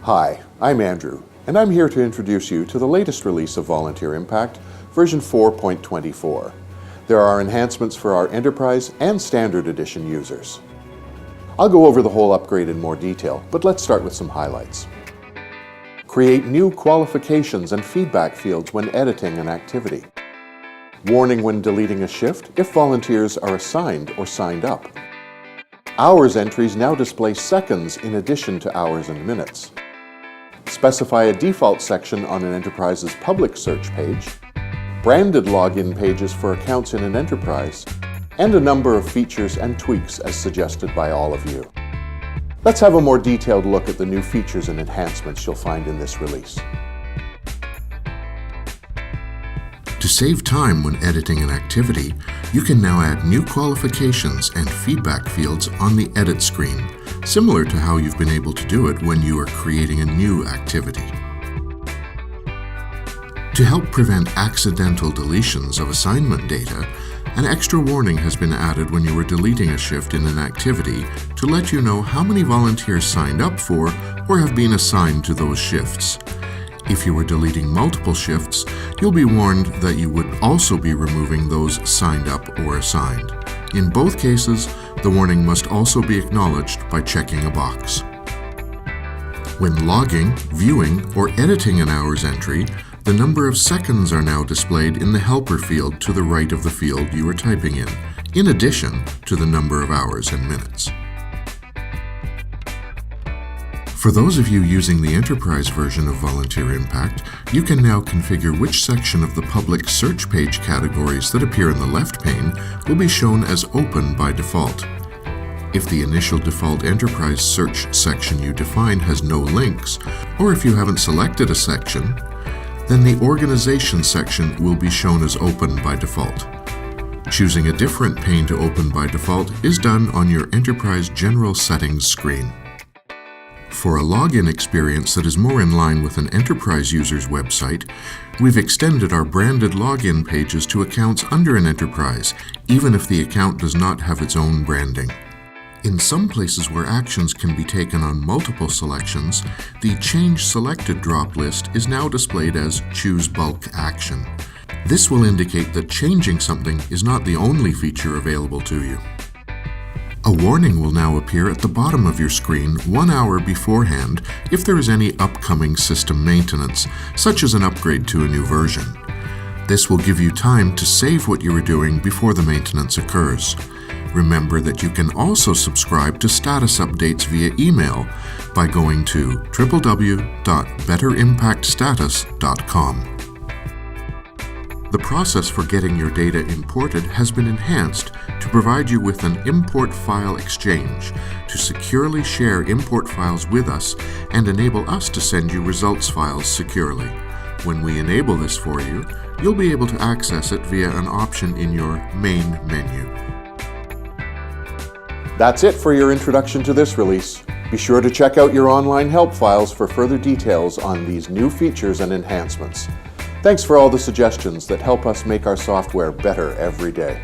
Hi, I'm Andrew, and I'm here to introduce you to the latest release of Volunteer Impact, version 4.24. There are enhancements for our Enterprise and Standard Edition users. I'll go over the whole upgrade in more detail, but let's start with some highlights. Create new qualifications and feedback fields when editing an activity. Warning when deleting a shift if volunteers are assigned or signed up. Hours entries now display seconds in addition to hours and minutes. Specify a default section on an enterprise's public search page, branded login pages for accounts in an enterprise, and a number of features and tweaks as suggested by all of you. Let's have a more detailed look at the new features and enhancements you'll find in this release. To save time when editing an activity, you can now add new qualifications and feedback fields on the edit screen, similar to how you've been able to do it when you are creating a new activity. To help prevent accidental deletions of assignment data, an extra warning has been added when you are deleting a shift in an activity to let you know how many volunteers signed up for or have been assigned to those shifts. If you were deleting multiple shifts, you'll be warned that you would also be removing those signed up or assigned. In both cases, the warning must also be acknowledged by checking a box. When logging, viewing, or editing an hours entry, the number of seconds are now displayed in the helper field to the right of the field you are typing in addition to the number of hours and minutes. For those of you using the Enterprise version of Volunteer Impact, you can now configure which section of the public search page categories that appear in the left pane will be shown as open by default. If the initial default Enterprise search section you define has no links, or if you haven't selected a section, then the Organization section will be shown as open by default. Choosing a different pane to open by default is done on your Enterprise General Settings screen. For a login experience that is more in line with an enterprise user's website, we've extended our branded login pages to accounts under an enterprise, even if the account does not have its own branding. In some places where actions can be taken on multiple selections, the Change Selected drop list is now displayed as Choose Bulk Action. This will indicate that changing something is not the only feature available to you. A warning will now appear at the bottom of your screen 1 hour beforehand if there is any upcoming system maintenance, such as an upgrade to a new version. This will give you time to save what you are doing before the maintenance occurs. Remember that you can also subscribe to status updates via email by going to www.betterimpactstatus.com. The process for getting your data imported has been enhanced to provide you with an import file exchange to securely share import files with us and enable us to send you results files securely. When we enable this for you, you'll be able to access it via an option in your main menu. That's it for your introduction to this release. Be sure to check out your online help files for further details on these new features and enhancements. Thanks for all the suggestions that help us make our software better every day.